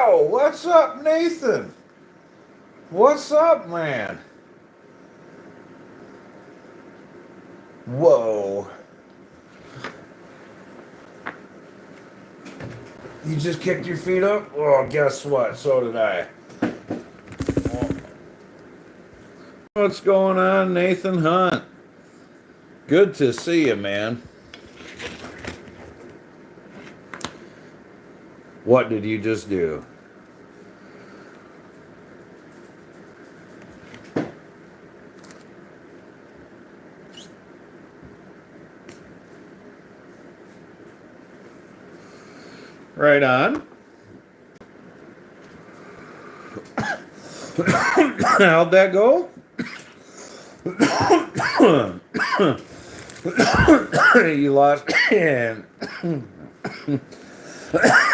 Wow, what's up, Nathan? What's up, man? Whoa. You just kicked your feet up? Oh, guess what? So did I. What's going on, Nathan Hunt? Good to see you, man. What did you just do? Right on. How'd that go? You lost.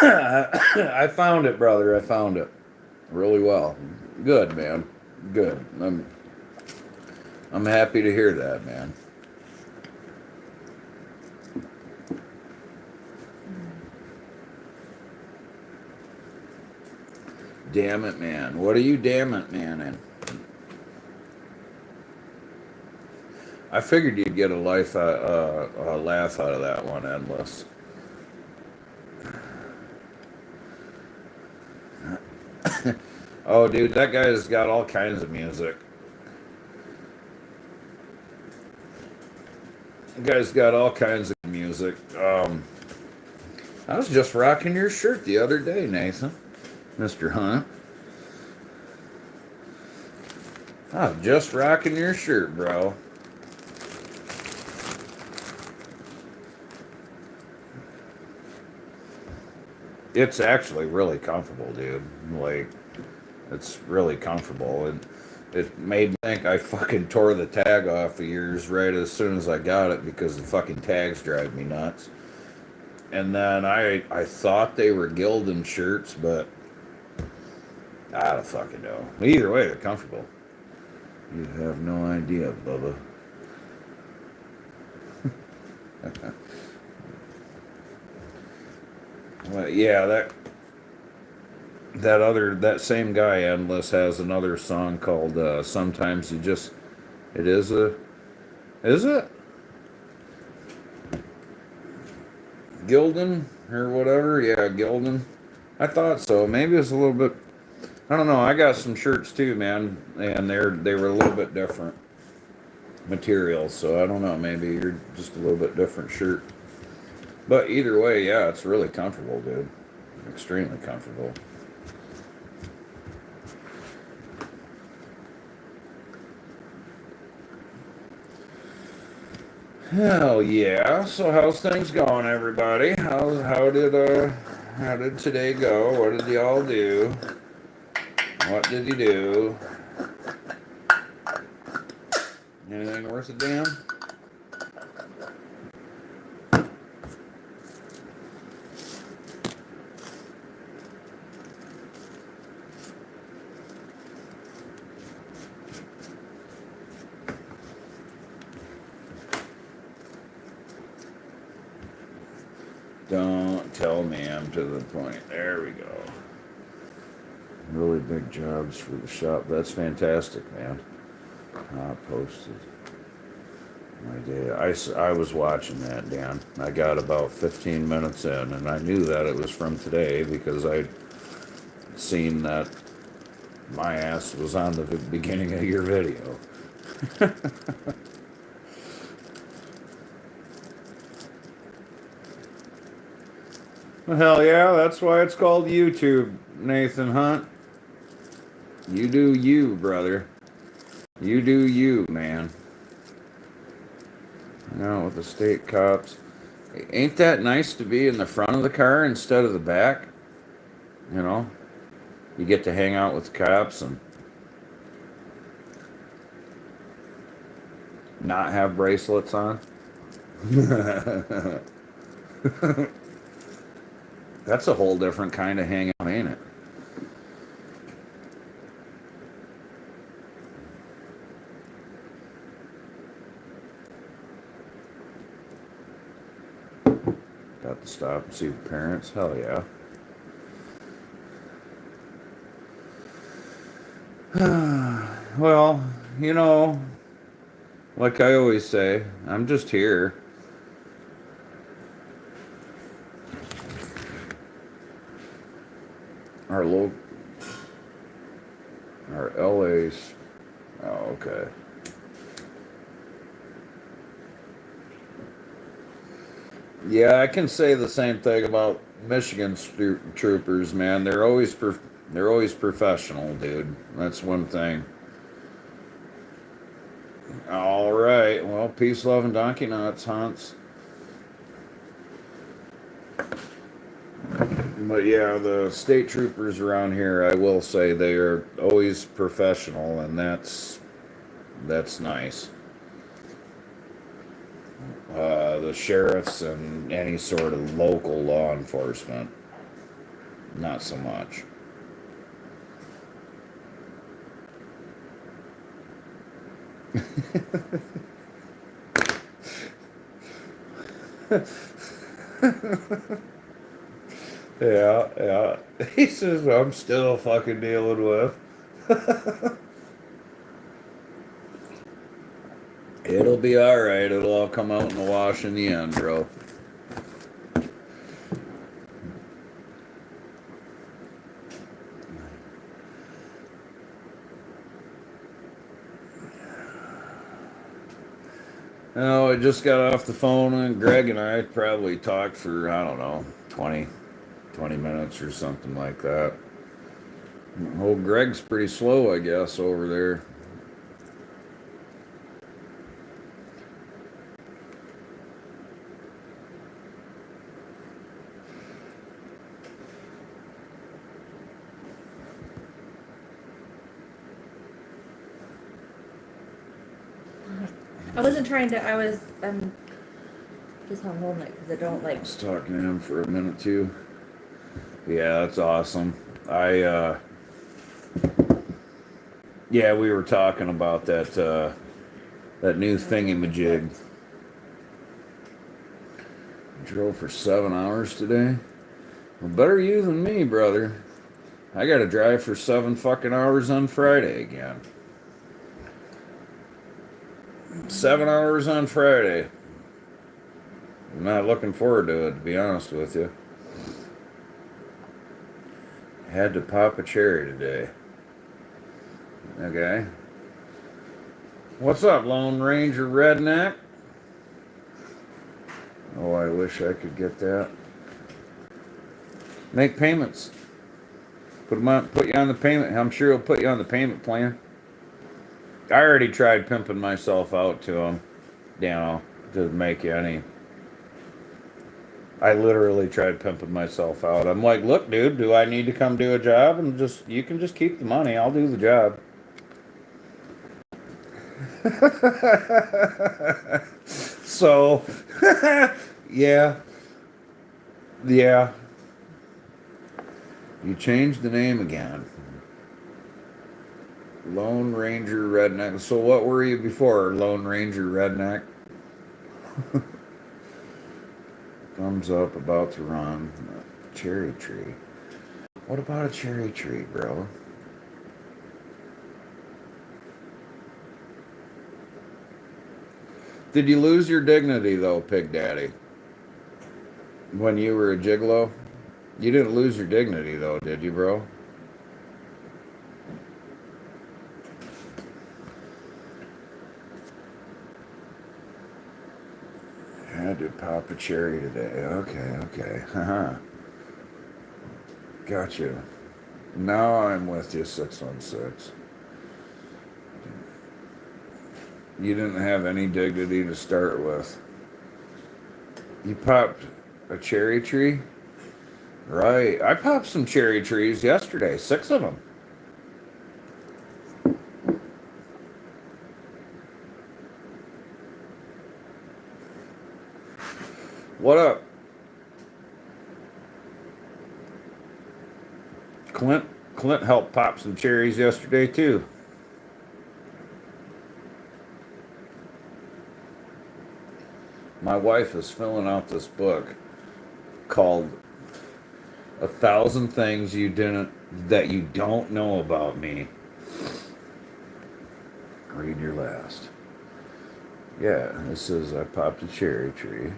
I found it, brother. I found it really well. Good, man. Good. I'm happy to hear that, man. Damn it, man. What are you damn it, man? In? I figured you'd get a laugh out of that one, Endless. Oh, dude, that guy's got all kinds of music. That guy's got all kinds of music. I was just rocking your shirt the other day, Nathan. Mr. Hunt. I was just rocking your shirt, bro. It's actually really comfortable, dude. Like, it's really comfortable. And it made me think I fucking tore the tag off of yours right as soon as I got it because the fucking tags drive me nuts. And then I thought they were Gildan shirts, but I don't fucking know. Either way, they're comfortable. You have no idea, Bubba. Well, yeah, that same guy, Endless, has another song called "Sometimes You Just." It is it Gildan or whatever? Yeah, Gildan. I thought so. Maybe it's a little bit. I don't know. I got some shirts too, man, and they were a little bit different materials. So I don't know. Maybe you're just a little bit different shirt. But either way, yeah, it's really comfortable, dude. Extremely comfortable. Hell yeah. So how's things going, everybody? How did today go? What did y'all do? What did you do? Anything worth a damn? Don't tell me I'm to the point. There we go. Really big jobs for the shop. That's fantastic, man. I posted my day. I was watching that, Dan. I got about 15 minutes in, and I knew that it was from today because I'd seen that my ass was on the beginning of your video. Well, hell yeah, that's why it's called YouTube, Nathan Hunt. You do you, brother. You do you, man. Now with the state cops. Ain't that nice to be in the front of the car instead of the back? You know? You get to hang out with the cops and not have bracelets on. That's a whole different kind of hangout, ain't it? Got to stop and see the parents. Hell yeah. Well, you know, like I always say, I'm just here. Our low, our LA's. Oh, okay. Yeah, I can say the same thing about Michigan troopers, man. They're always professional, dude. That's one thing. All right. Well, peace, love, and donkey nuts, Hans. But yeah, the state troopers around here, I will say they are always professional, and that's nice. The sheriffs and any sort of local law enforcement, not so much. Yeah, yeah. He says I'm still fucking dealing with. It'll be all right. It'll all come out in the wash in the end, bro. No, I just got off the phone and Greg and I probably talked for, I don't know, 20 minutes or something like that. Oh, Greg's pretty slow, I guess, over there. I wasn't trying to. Just on holding it because I don't I like. was talking to him for a minute too. Yeah, that's awesome. I yeah, we were talking about that new thingamajig. Drove for 7 hours today. Well, better you than me, brother. I gotta drive for 7 fucking hours on Friday again. 7 hours on Friday. I'm not looking forward to it, to be honest with you. Had to pop a cherry today. Okay. What's up, Lone Ranger Redneck? Oh, I wish I could get that. Make payments. Put 'em on, put you on the payment. I'm sure he'll put you on the payment plan. I already tried pimping myself out to him, Dano, to make you any. I literally tried pimping myself out. I'm like, look, dude, do I need to come do a job? And just, you can just keep the money. I'll do the job. So, yeah, yeah. You changed the name again. Lone Ranger Redneck. So what were you before, Lone Ranger Redneck? Thumbs up, about to run. Cherry tree. What about a cherry tree, bro? Did you lose your dignity though, Pig Daddy? When you were a gigolo? You didn't lose your dignity though, did you, bro? Had to pop a cherry today. Okay, okay. Haha. Got you. Now I'm with you, 616. You didn't have any dignity to start with. You popped a cherry tree? Right. I popped some cherry trees yesterday, 6 of them. What up? Clint helped pop some cherries yesterday too. My wife is filling out this book called "A Thousand Things You Didn't That You Don't Know About Me." Read your last. Yeah, it says I popped a cherry tree.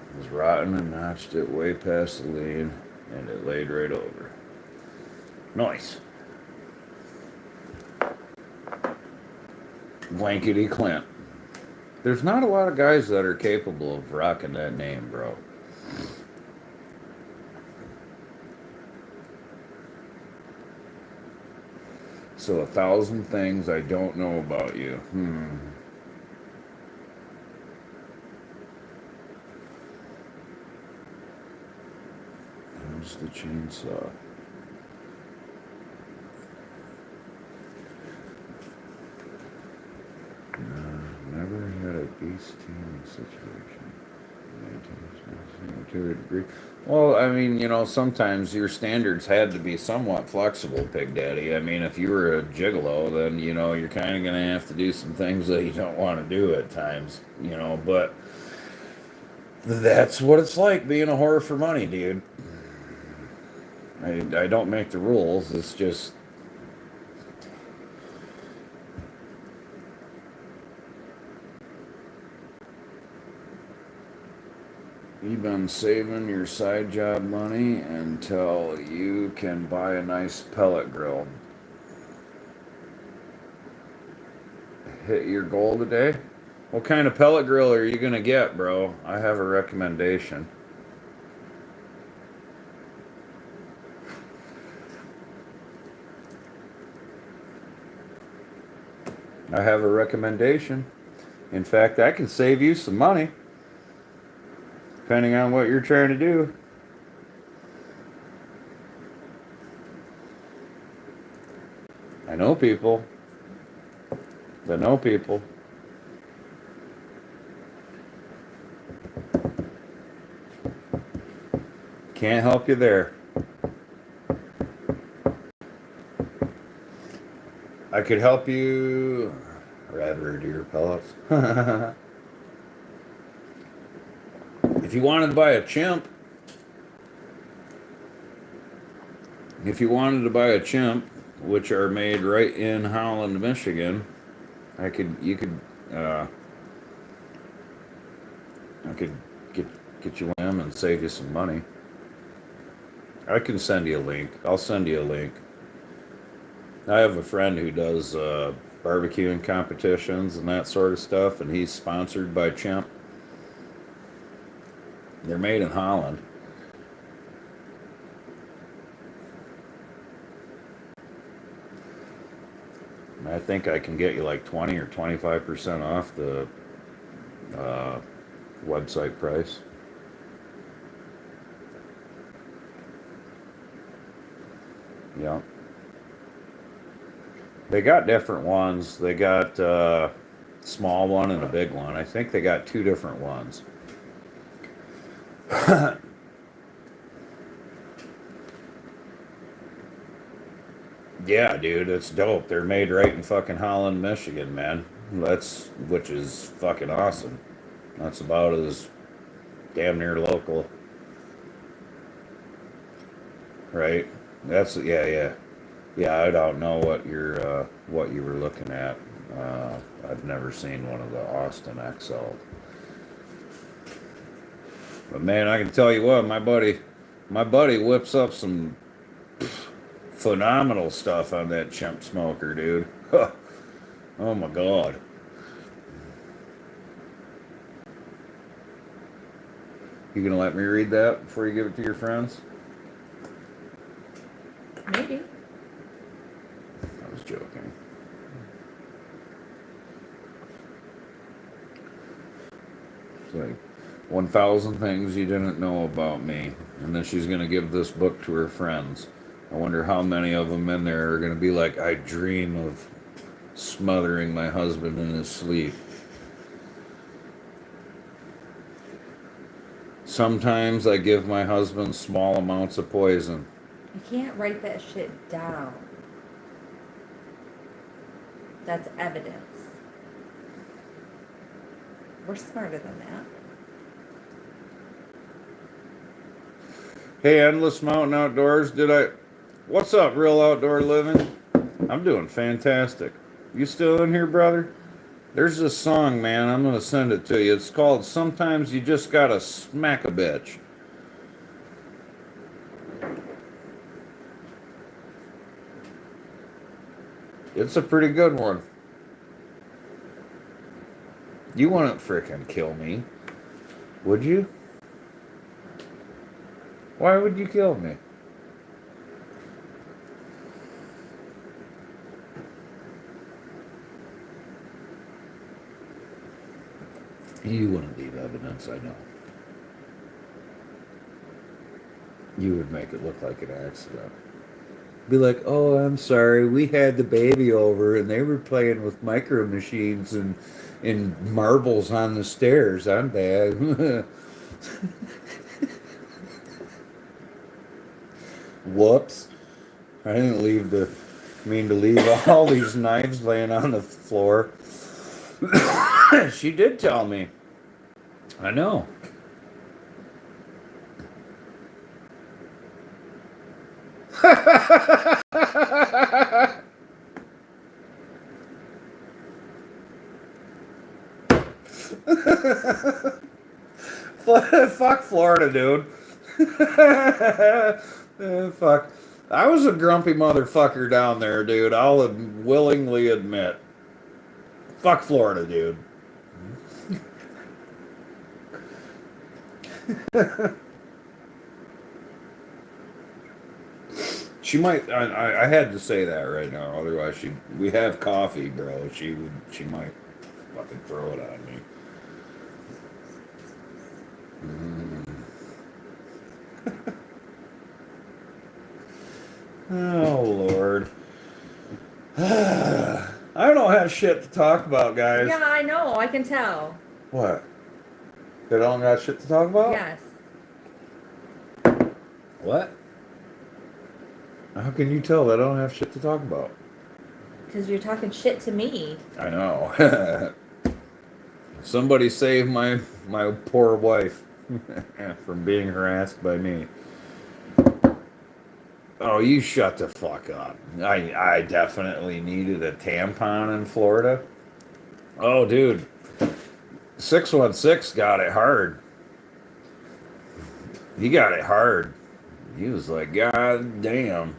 It was rotten and notched it way past the lean, and it laid right over. Nice. Blankety Clint. There's not a lot of guys that are capable of rocking that name, bro. So 1,000 things I don't know about you. Here's the chainsaw. Never had a beast teaming situation. To a degree. Well, I mean, sometimes your standards had to be somewhat flexible, Pig Daddy. I mean, if you were a gigolo, then, you're kind of going to have to do some things that you don't want to do at times, but that's what it's like being a whore for money, dude. I don't make the rules, it's just. You've been saving your side job money until you can buy a nice pellet grill. Hit your goal today? What kind of pellet grill are you gonna get, bro? I have a recommendation. I have a recommendation. In fact, I can save you some money. Depending on what you're trying to do. I know people that know people. Can't help you there. I could help you. Rabbit or deer pellets. If you wanted to buy a chimp, which are made right in Holland, Michigan, I could get you them and save you some money. I can send you a link. I'll send you a link. I have a friend who does barbecuing competitions and that sort of stuff, and he's sponsored by Chimp. They're made in Holland. I think I can get you like 20 or 25% off the website price. Yeah. They got different ones. They got a small one and a big one. I think they got two different ones. Yeah, dude, it's dope. They're made right in fucking Holland, Michigan, man. Which is fucking awesome. That's about as damn near local. Right? Yeah. Yeah, I don't know what you were looking at. I've never seen one of the Austin XL. But man, I can tell you what, my buddy whips up some phenomenal stuff on that Chimp smoker, dude. Oh my god. You gonna let me read that before you give it to your friends? Maybe. I was joking. It's like 1,000 things you didn't know about me. And then she's gonna give this book to her friends. I wonder how many of them in there are gonna be like, I dream of smothering my husband in his sleep. Sometimes I give my husband small amounts of poison. You can't write that shit down. That's evidence. We're smarter than that. Hey, Endless Mountain Outdoors, did I What's up, Real Outdoor Living? I'm doing fantastic. You still in here, brother? There's this song, man. I'm gonna send it to you. It's called "Sometimes You Just Gotta Smack a Bitch." It's a pretty good one. You wouldn't frickin' kill me, would you? Why would you kill me? You wouldn't leave evidence, I know. You would make it look like an accident. Be like, oh, I'm sorry, we had the baby over and they were playing with micro machines and marbles on the stairs. I'm bad. Whoops. I didn't mean to leave all these knives laying on the floor. She did tell me. I know. Fuck Florida, dude. Fuck. I was a grumpy motherfucker down there, dude. I'll willingly admit. Fuck Florida, dude. She might. I had to say that right now. Otherwise, we have coffee, bro. She might fucking throw it on me. Oh Lord. I don't have shit to talk about, guys. Yeah, I know. I can tell. What? They don't got shit to talk about? Yes. What? How can you tell they don't have shit to talk about? Because you're talking shit to me. I know. Somebody save my poor wife from being harassed by me. Oh, you shut the fuck up. I definitely needed a tampon in Florida. Oh, dude. 616 got it hard. He got it hard. He was like, God damn.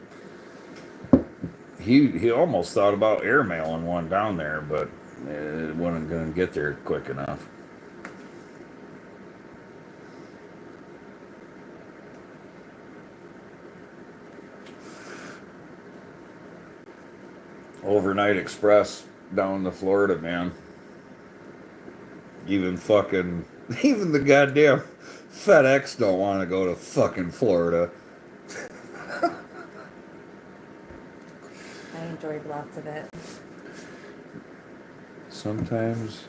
He almost thought about airmailing one down there, but it wasn't going to get there quick enough. Overnight Express down to Florida, man. Even the goddamn FedEx don't want to go to fucking Florida. I enjoyed lots of it. Sometimes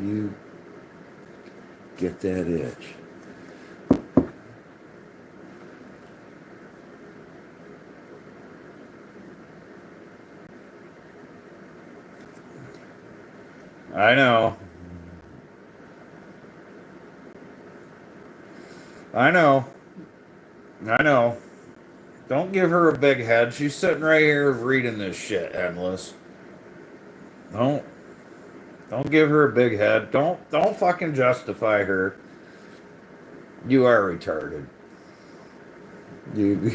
you get that itch. I know. I know. I know. Don't give her a big head. She's sitting right here reading this shit endless. Don't give her a big head. Don't fucking justify her. You are retarded. You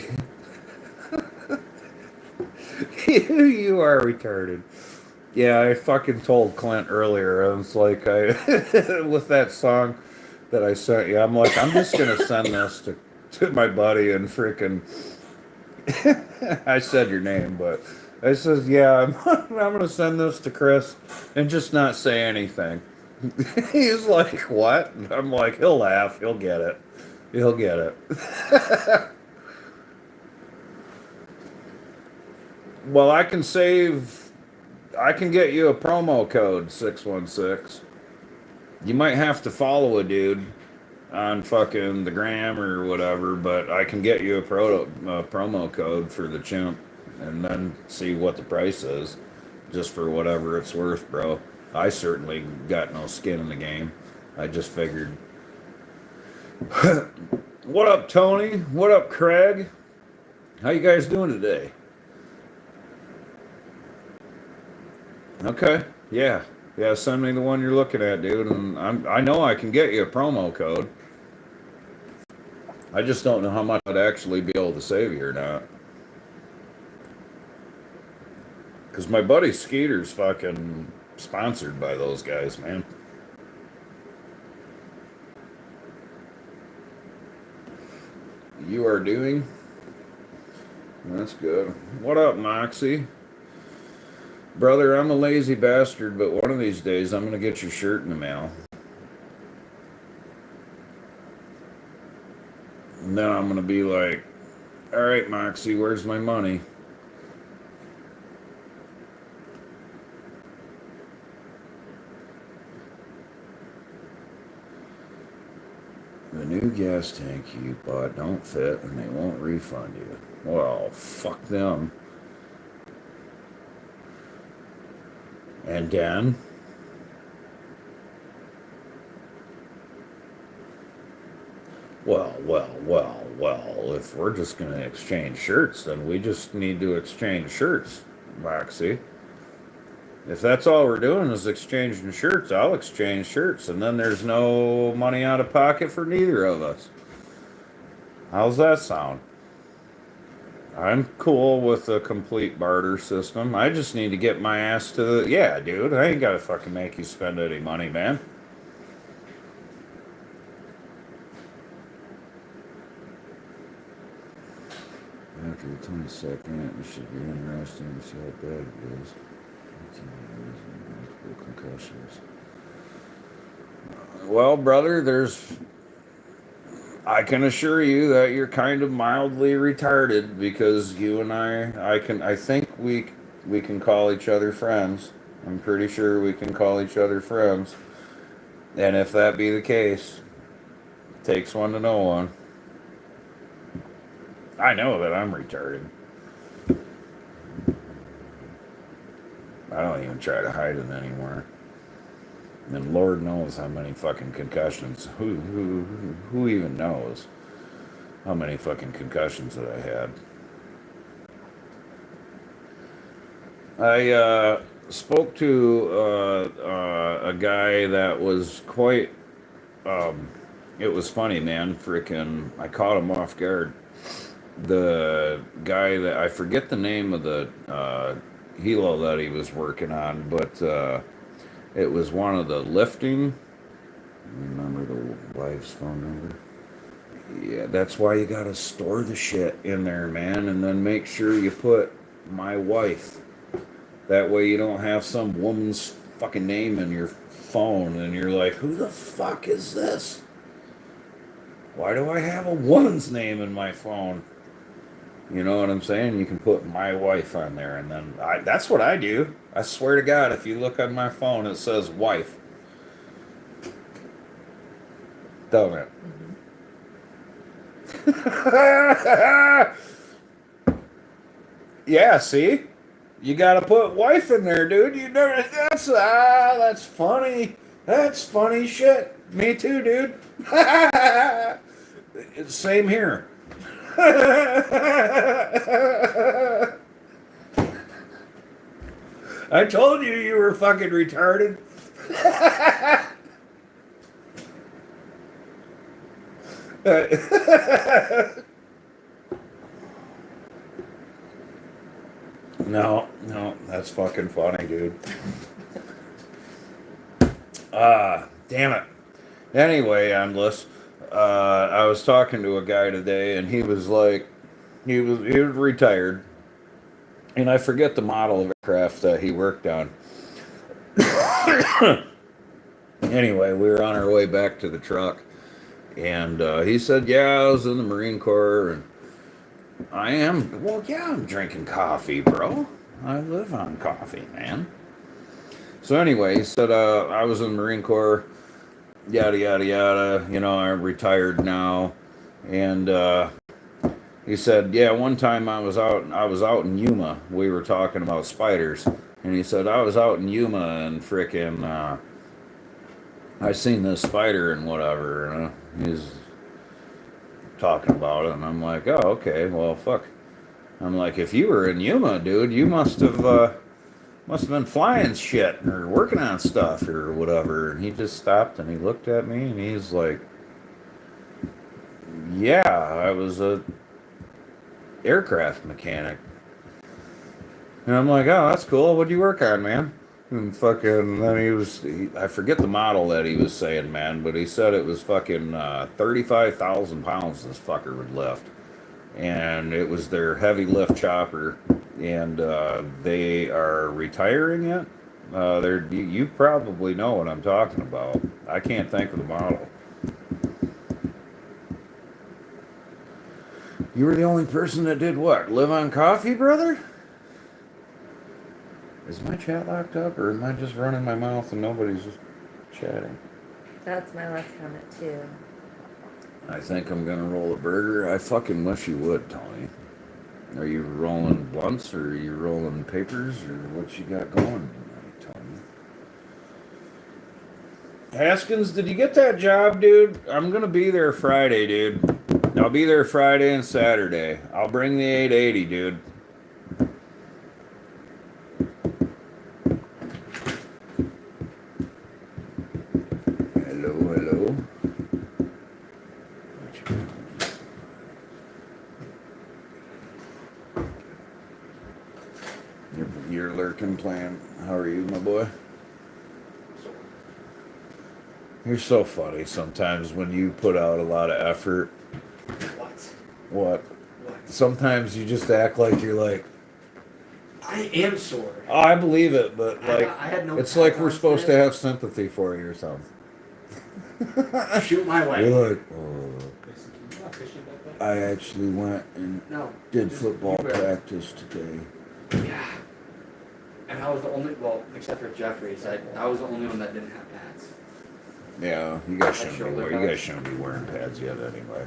you are retarded. Yeah, I fucking told Clint earlier. I was like, with that song that I sent you, I'm like, I'm just gonna send this to my buddy and freaking. I said your name, but I says, yeah, I'm gonna send this to Chris and just not say anything. He's like, what? I'm like, he'll laugh, he'll get it, he'll get it. Well, I can get you a promo code 616. You might have to follow a dude on fucking the gram or whatever, but I can get you a promo code for the chimp and then see what the price is, just for whatever it's worth, bro. I certainly got no skin in the game. I just figured What up, Tony? What up, Craig? How you guys doing today? Okay. Yeah. Yeah, send me the one you're looking at, dude, and I know I can get you a promo code. I just don't know how much I'd actually be able to save you or not. Because my buddy Skeeter's fucking sponsored by those guys, man. You are doing? That's good. What up, Moxie? Brother, I'm a lazy bastard, but one of these days I'm going to get your shirt in the mail. And then I'm going to be like, all right, Moxie, where's my money? The new gas tank you bought don't fit and they won't refund you. Well, fuck them. And Dan? Well, if we're just going to exchange shirts, then we just need to exchange shirts, Moxie. If that's all we're doing is exchanging shirts, I'll exchange shirts, and then there's no money out of pocket for neither of us. How's that sound? I'm cool with a complete barter system. I just need to get my ass to the... Yeah, dude, I ain't gotta fucking make you spend any money, man. After the 22nd, it should be interesting to see how bad it is. 18 years and multiple concussions. Well, brother, I can assure you that you're kind of mildly retarded because you and I think we can call each other friends. I'm pretty sure we can call each other friends. And if that be the case, it takes one to know one. I know that I'm retarded. I don't even try to hide it anymore. And Lord knows how many fucking concussions. Who even knows how many fucking concussions that I had? I spoke to a guy that was quite. It was funny, man. Frickin', I caught him off guard. The guy that I forget the name of the helo that he was working on, but it was one of the lifting. Remember the wife's phone number? Yeah, that's why you gotta store the shit in there, man, and then make sure you put my wife. That way you don't have some woman's fucking name in your phone and you're like, who the fuck is this? Why do I have a woman's name in my phone? You know what I'm saying? You can put my wife on there, and then that's what I do. I swear to God, if you look on my phone, it says wife. Don't it? Mm-hmm. Yeah, see? You gotta put wife in there, dude. You never. That's funny. That's funny shit. Me too, dude. Same here. I told you were fucking retarded. No, that's fucking funny, dude. Damn it. Anyway, endless. I was talking to a guy today, and he was like, he was retired, and I forget the model of aircraft that he worked on. Anyway, we were on our way back to the truck, and he said, "Yeah, I was in the Marine Corps, and I am. Well, yeah, I'm drinking coffee, bro. I live on coffee, man." So anyway, he said, "I was in the Marine Corps." Yada yada yada, you know, I'm retired now, and he said, yeah, one time I was out in Yuma. We were talking about spiders, and he said I was out in Yuma and frickin' I seen this spider and whatever. talking about it, and I'm like, oh, okay, well, fuck. I'm like, if you were in Yuma, dude, you must have been flying shit or working on stuff or whatever. And he just stopped and he looked at me and he's like, yeah, I was a aircraft mechanic. And I'm like, oh, that's cool. What'd you work on, man? And fucking, then I forget the model that he was saying, man, but he said it was fucking 35,000 pounds this fucker would lift. And it was their heavy lift chopper. And they are retiring it. You probably know what I'm talking about. I can't think of the model. You were the only person that did what? Live on coffee, brother? Is my chat locked up, or am I just running my mouth and nobody's just chatting? That's my last comment too. I think I'm gonna roll a burger. I fucking wish you would, Tony. Are you rolling blunts, or are you rolling papers, or what you got going tonight, Tony? Haskins, did you get that job, dude? I'm gonna be there Friday, dude. I'll be there Friday and Saturday. I'll bring the 880, dude. Hello. Your lurking plan. How are you, my boy? You're so funny sometimes when you put out a lot of effort. What? Sometimes you just act like you're like, I am sore. oh, I believe it, but like, I had no it's like we're supposed to have sympathy for you or something. Shoot my way. You're like, oh, I actually went and No. did just- football you better- practice today. Yeah. And I was the only, well, except for Jeffrey's, I was the only one that didn't have pads. Yeah, you guys shouldn't be shoulder wearing, you guys pads. shouldn't be wearing pads yet anyway.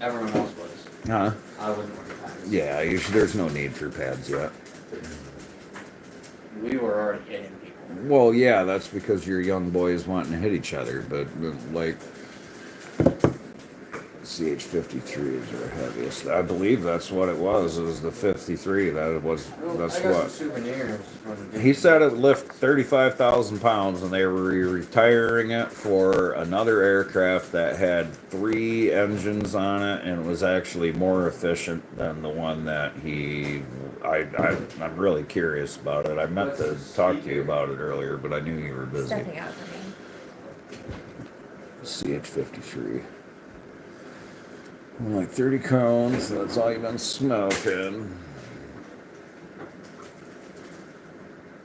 Everyone else was. Huh? I wasn't wearing pads. Yeah, there's no need for pads yet. We were already hitting people. Well, yeah, that's because your young boys wanting to hit each other, but like CH-53 is our heaviest. I believe that's what it was. It was the 53. That's I got what some souvenirs. he said. It lifted 35,000 pounds, and they were retiring it for another aircraft that had 3 engines on it, and it was actually more efficient than the one that I'm really curious about it. I meant to talk to you about it earlier, but I knew you were busy. Stepping out for me. CH-53. Like 30 cones, that's all you've been smoking.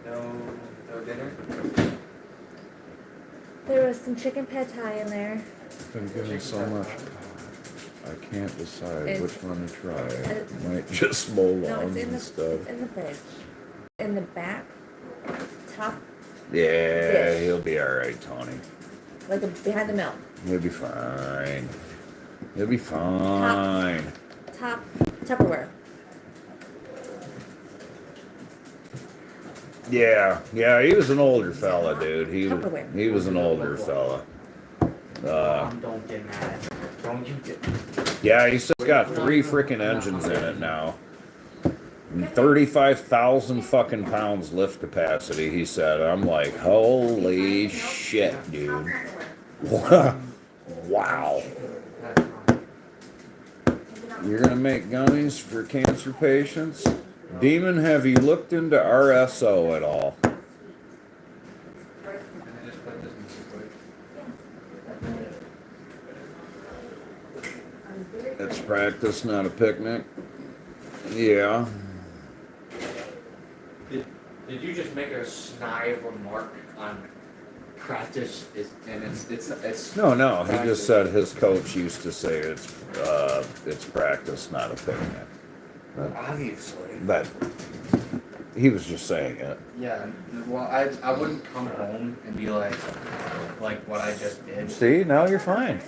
No dinner? There was some chicken pad thai in there. Been getting so much. I can't decide It's- which one to try. Might just mow No, lawns it's and in stuff. the fridge. In the back, top, Yeah, dish. he'll be alright, Tony. like behind the milk. He'll be fine. He'll be fine. Top Tupperware. Yeah, he was an older fella, dude. Tupperware. He was an older fella. Don't get mad. Don't you get Yeah, he's still got 3 freaking engines in it now. And 35,000 fucking pounds lift capacity, he said. I'm like, holy shit, dude. Wow. You're gonna make gummies for cancer patients? Demon, have you looked into RSO at all? It's practice, not a picnic. Yeah. Did you just make a snide remark on practice? It's No, he just said his coach used to say it's practice, not a picnic. obviously. That he was just saying it. Yeah. Well, I wouldn't come home and be like what I just did. See, now you're fine.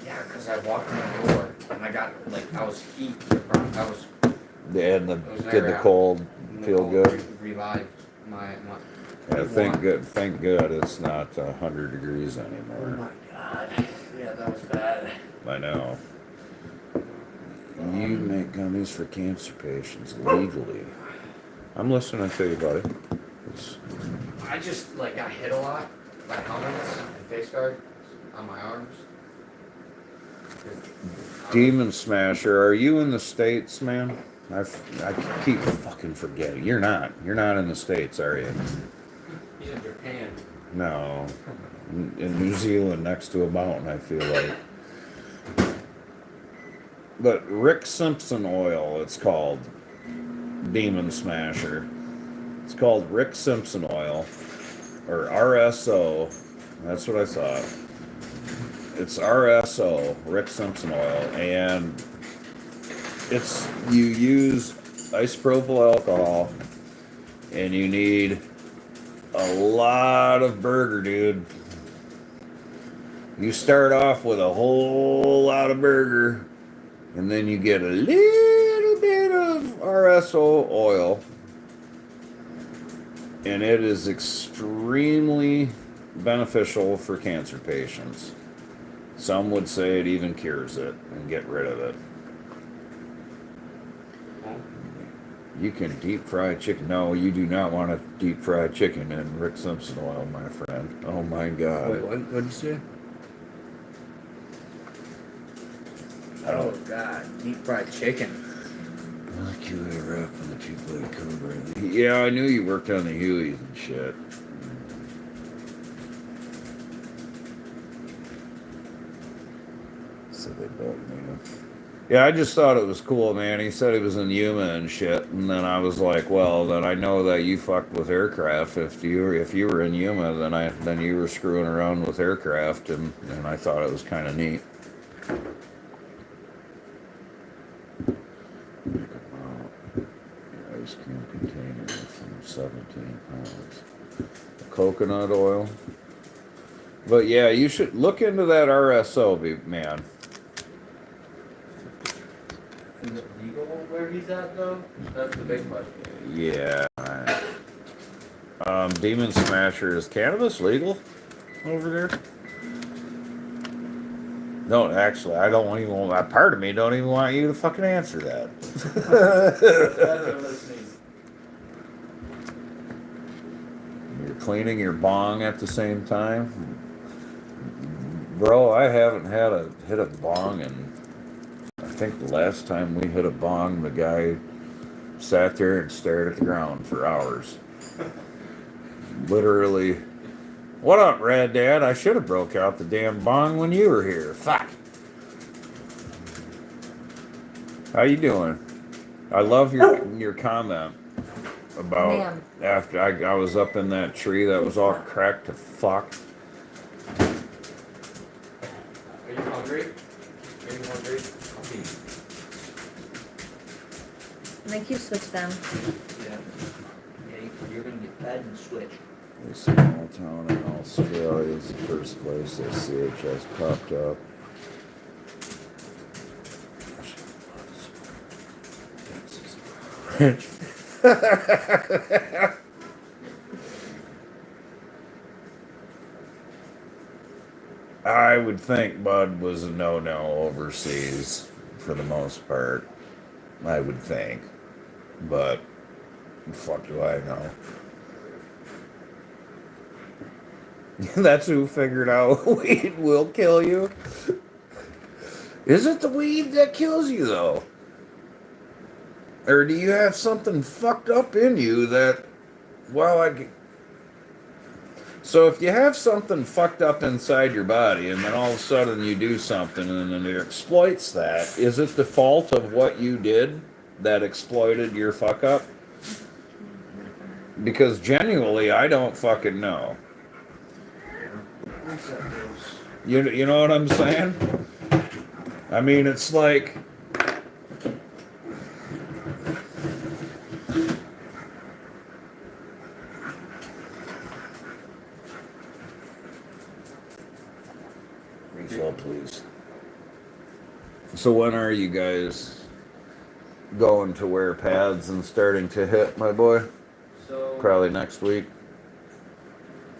Yeah, because I walked in the door and I got I was heat. I was. And It was did very the hot. cold feel good? Revived my. Yeah, thank good it's not 100 degrees Oh anymore. my god. Yeah, that was bad. I know. You make gummies for cancer patients legally. I'm listening to you, buddy. It's, I just like got hit a lot by helmets and face guards on my arms. Demon Smasher, are you in the States, man? I keep fucking forgetting. You're not. You're not in the States, are you? He's in Japan. No. In New Zealand, next to a mountain, I feel like. But Rick Simpson oil, it's called. Demon Smasher. It's called Rick Simpson oil. Or RSO. That's what I thought. It's RSO, Rick Simpson oil. And it's, you use isopropyl alcohol. And you need a lot of burger, dude. You start off with a whole lot of burger, and then you get a little bit of RSO oil, and it is extremely beneficial for cancer patients. Some would say it even cures it and get rid of it. You can deep fry chicken. No, you do not want to deep fry chicken in Rick Simpson oil, my friend. Oh my God. Wait, what did you say? Oh God, deep fried chicken. Like you ever up on the two-blade Cobra. Yeah, I knew you worked on the Hueys and shit. So they built me. Yeah, I just thought it was cool, man. He said he was in Yuma and shit, and then I was like, well, then I know that you fucked with aircraft. If you were in Yuma, then you were screwing around with aircraft, and I thought it was kind of neat. Ice cream container from 17 pounds. Coconut oil. But yeah, you should look into that RSO, man. Is it legal where he's at though? That's the big question. Yeah. Demon Smasher, is cannabis legal over there? No, actually, I don't even want that part of me. Don't even want you to fucking answer that. You're cleaning your bong at the same time, bro. I haven't hit a bong in. I think the last time we hit a bong, the guy sat there and stared at the ground for hours. Literally. What up, Red Dad? I should have broke out the damn bong when you were here. Fuck. How you doing? I love your comment about Ma'am. after I was up in that tree that was all cracked to fuck. Are you hungry? Are you hungry? Make you switch them. Yeah. Yeah, you're gonna get fed and switch. A small town in Australia is the first place that CHS popped up. I would think bud was a no-no overseas for the most part. I would think. But fuck do I know? That's who figured out weed will kill you. Is it the weed that kills you though? Or do you have something fucked up in you that, so if you have something fucked up inside your body and then all of a sudden you do something and then it exploits that, is it the fault of what you did that exploited your fuck up? Because genuinely, I don't fucking know. You know what I'm saying? I mean, it's like... Refill, please. So when are you guys going to wear pads and starting to hit, my boy? So Probably next week.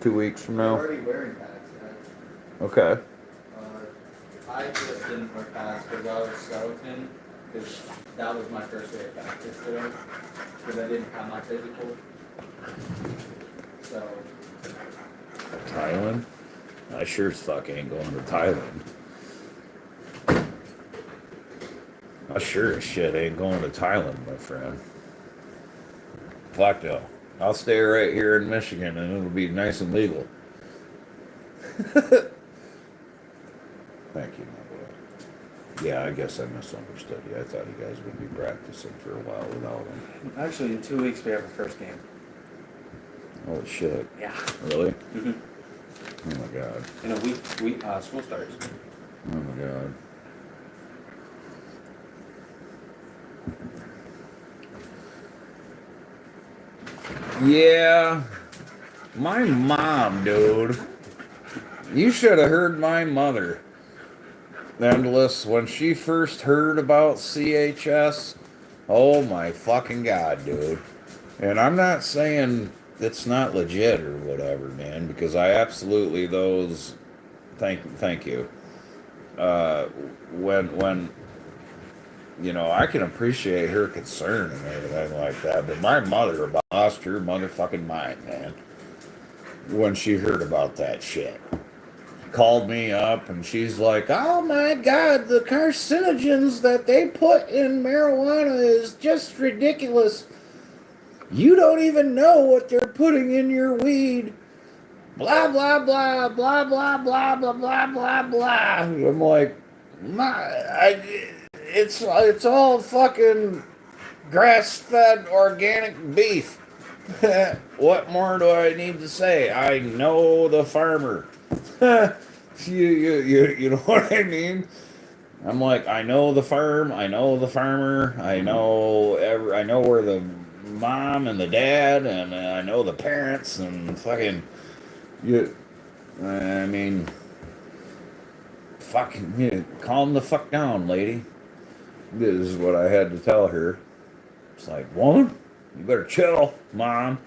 2 weeks from we're now. already wearing pads. Okay. I just didn't wear pads because I was skeleton, because that was my first day of practice today, because I didn't have my physical. So, Thailand? I sure as fuck ain't going to Thailand. I sure as shit ain't going to Thailand, my friend. Fuck no. I'll stay right here in Michigan and it'll be nice and legal. Thank you, my boy. Yeah, I guess I misunderstood you. I thought you guys would be practicing for a while without him. Actually, in 2 weeks we have our first game. Oh shit. Yeah. Really? Mm-hmm. Oh my god. In a week, school starts. Oh my god. Yeah. My mom, dude. You should have heard my mother. Endless, when she first heard about CHS, oh my fucking god, dude. And I'm not saying it's not legit or whatever, man, because I absolutely thank you. When you know, I can appreciate her concern and everything like that, but my mother about lost her motherfucking mind, man, when she heard about that shit. Called me up and she's like, oh my god, the carcinogens that they put in marijuana is just ridiculous. You don't even know what they're putting in your weed. Blah, blah, blah, blah, blah, blah, blah, blah, blah, blah. I'm like, it's all fucking grass-fed organic beef. What more do I need to say? I know the farmer. You know what I mean? I'm like, I know the farm, I know the farmer, I know where the mom and the dad, and I know the parents, and fucking, I mean, fucking, calm the fuck down, lady. This is what I had to tell her. It's like, woman, you better chill, mom.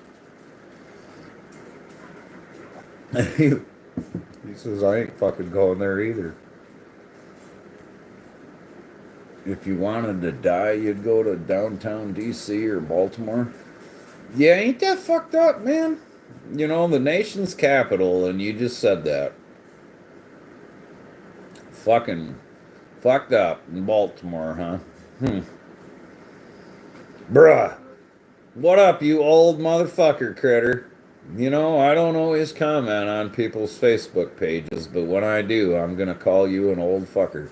He says, I ain't fucking going there either. If you wanted to die, you'd go to downtown D.C. or Baltimore. Yeah, ain't that fucked up, man? You know, the nation's capital, and you just said that. Fucking fucked up in Baltimore, huh? Bruh. What up, you old motherfucker critter? You know, I don't always comment on people's Facebook pages, but when I do, I'm gonna call you an old fucker.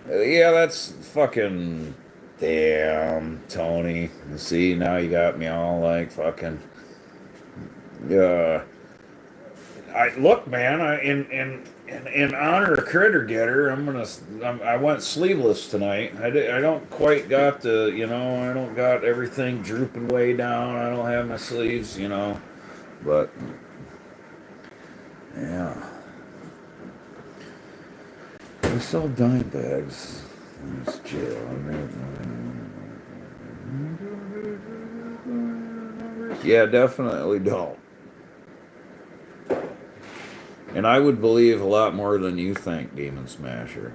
Yeah, that's fucking... Damn, Tony. See, now you got me all like fucking... Look, man, in honor of Critter Getter, I went sleeveless tonight. I don't quite got the, you know, I don't got everything drooping way down. I don't have my sleeves, you know, but yeah. We sell dime bags. Let's chill. Yeah, definitely don't. And I would believe a lot more than you think, Demon Smasher.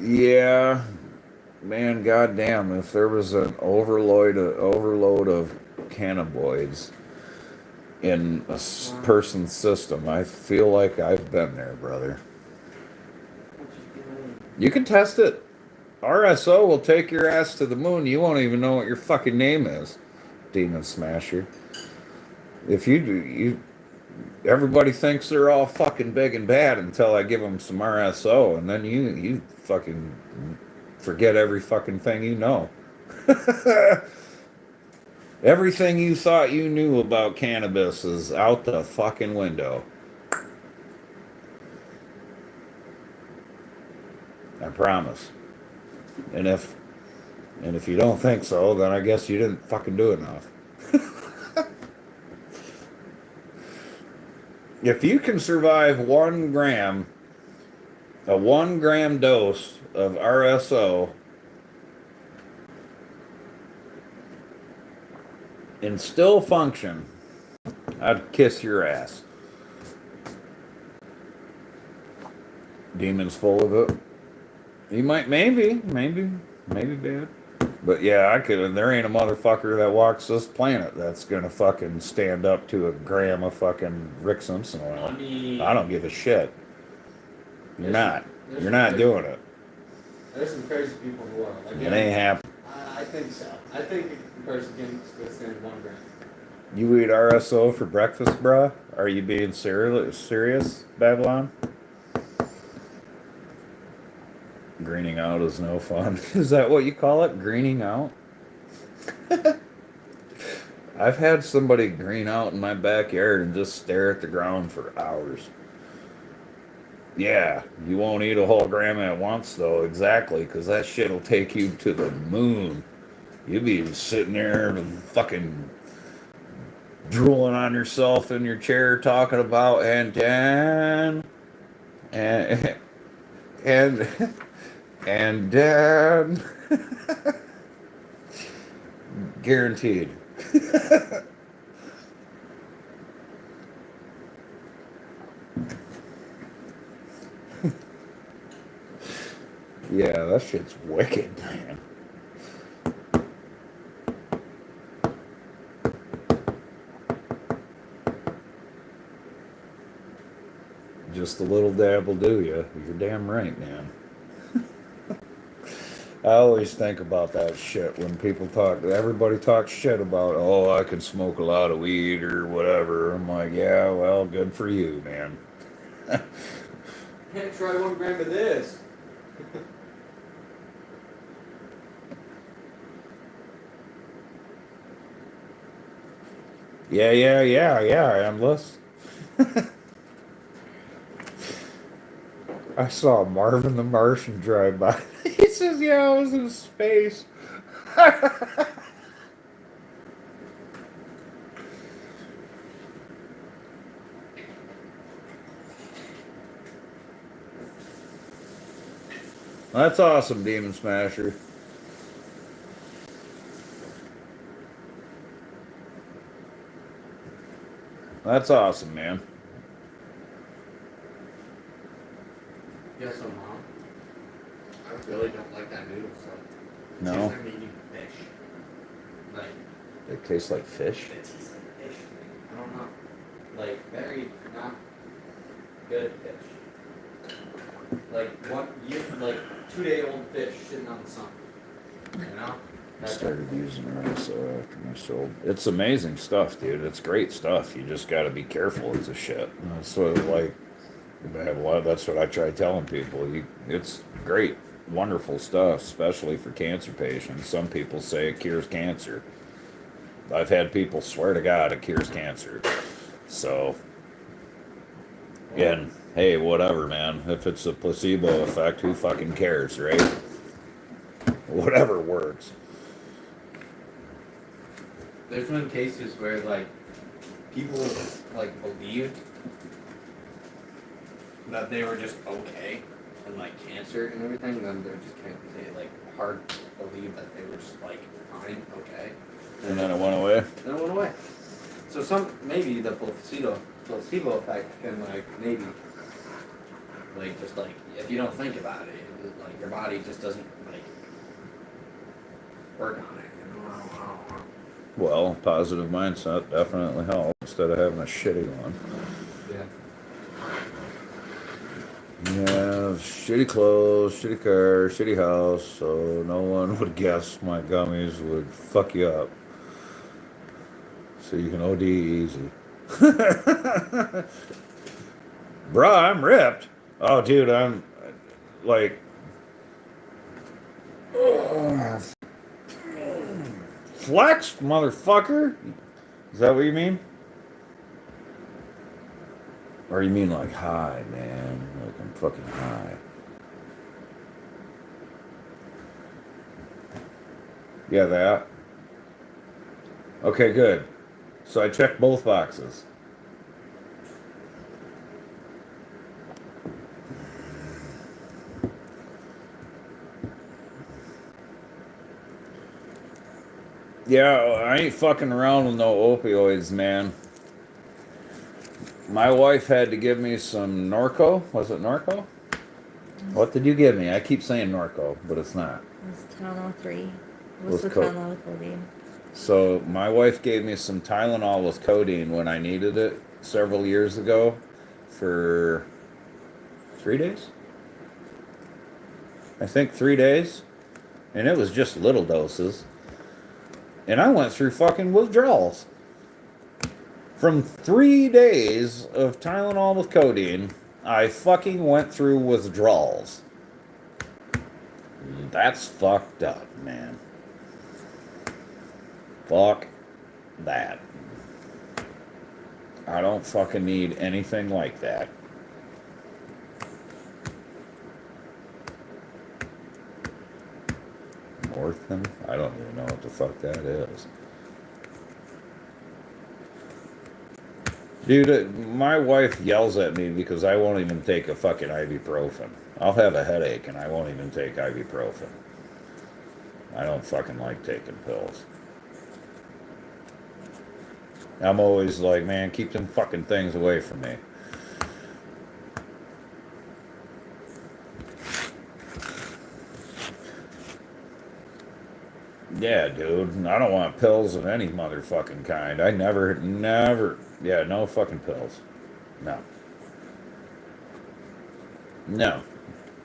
Yeah. Man, goddamn, if there was an overload of cannabinoids in a person's system, I feel like I've been there, brother. You can test it. RSO will take your ass to the moon. You won't even know what your fucking name is, Demon Smasher. If you do, everybody thinks they're all fucking big and bad until I give them some RSO, and then you fucking forget every fucking thing you know. Everything you thought you knew about cannabis is out the fucking window. I promise. And if And if you don't think so, then I guess you didn't fucking do enough. If you can survive 1 gram, a 1 gram dose of RSO, and still function, I'd kiss your ass. Demons full of it. You might, maybe bad. But yeah, I could. There ain't a motherfucker that walks this planet that's gonna fucking stand up to a gram of fucking Rick Simpson I oil. mean, I don't give a shit. You're not. there's You're not some doing it. There's some crazy people in the world. Like, It ain't happening. I think so. I think a person can withstand 1 gram. You eat RSO for breakfast, bruh? Are you being serious, Babylon? Greening out is no fun. Is that what you call it? Greening out? I've had somebody green out in my backyard and just stare at the ground for hours. Yeah, you won't eat a whole gram at once, though, exactly, because that shit will take you to the moon. You'll be sitting there and fucking drooling on yourself in your chair talking about and Dan. Guaranteed. Yeah, that shit's wicked, man. Just a little dab will do you. You're damn right, man. I always think about that shit when people talk. Everybody talks shit about, oh, I can smoke a lot of weed or whatever. I'm like, yeah, well, good for you, man. Can't try 1 gram of this. Yeah, endless. I saw Marvin the Martian drive by. He says, yeah, I was in space. That's awesome, Demon Smasher. That's awesome, man. Yes, I'm wrong. I really don't like that noodle stuff. No, I'm eating fish. Like, they taste like fish. it tastes like fish. I don't know. Like, very not good fish. Like 2-day-old fish sitting on the sun. You know? I started using RSO after my sold. It's amazing stuff, dude. It's great stuff. You just got to be careful with the shit. That's what like. I have a lot. That's what I try telling people. It's great, wonderful stuff, especially for cancer patients. Some people say it cures cancer. I've had people swear to God it cures cancer. So, and hey, whatever, man. If it's a placebo effect, who fucking cares, right? Whatever works. There's been cases where like people like believed that they were just okay and like cancer and everything, then they're just can't they like hard believe that they were just like fine, okay. And then it went away. Then it went away. So maybe the placebo effect can like maybe like just like if you don't think about it, like your body just doesn't like work on it. You know? I don't know. Well, positive mindset definitely helps instead of having a shitty one. Yeah. Yeah, shitty clothes, shitty car, shitty house, so no one would guess my gummies would fuck you up. So you can OD easy. Bruh, I'm ripped. Oh, dude, I'm like. Flexed, motherfucker. Is that what you mean? Or you mean like high, man? Like I'm fucking high. Yeah, that. Okay, good. So I checked both boxes. Yeah, I ain't fucking around with no opioids, man. My wife had to give me some Norco. Was it Norco? What did you give me? I keep saying Norco, but it's not. It's Tylenol 3. Was What's the co- Tylenol with codeine? So my wife gave me some Tylenol with codeine when I needed it several years ago for 3 days. I think 3 days, and it was just little doses. And I went through fucking withdrawals. From 3 days of Tylenol with codeine, I fucking went through withdrawals. That's fucked up, man. Fuck that. I don't fucking need anything like that. Orphan? I don't even know what the fuck that is. Dude, my wife yells at me because I won't even take a fucking ibuprofen. I'll have a headache and I won't even take ibuprofen. I don't fucking like taking pills. I'm always like, man, keep them fucking things away from me. Yeah, dude. I don't want pills of any motherfucking kind. I never. Yeah, no fucking pills. No. No.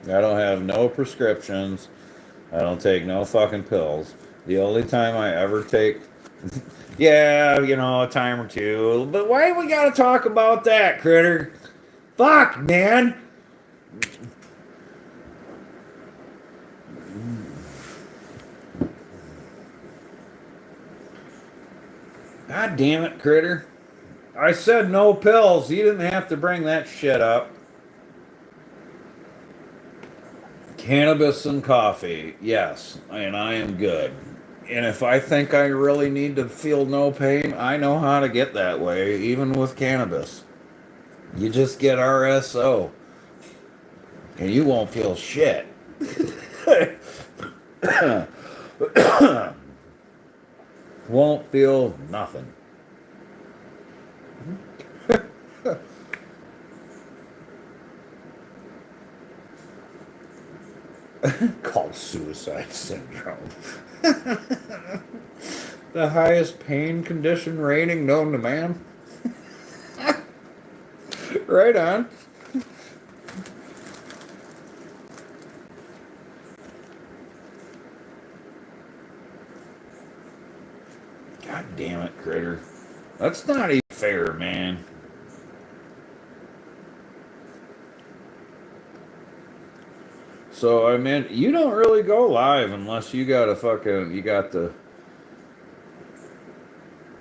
I don't have no prescriptions. I don't take no fucking pills. The only time I ever take. Yeah, you know, a time or two. But why we gotta talk about that, critter? Fuck, man. God damn it, critter. I said no pills. You didn't have to bring that shit up. Cannabis and coffee, yes, and I am good. And if I think I really need to feel no pain, I know how to get that way, even with cannabis. You just get RSO, and you won't feel shit. Won't feel nothing. Called suicide syndrome. The highest pain condition rating known to man. Right on. God damn it, critter. That's not even fair, man. So I mean, you don't really go live unless you got a fucking, you got the.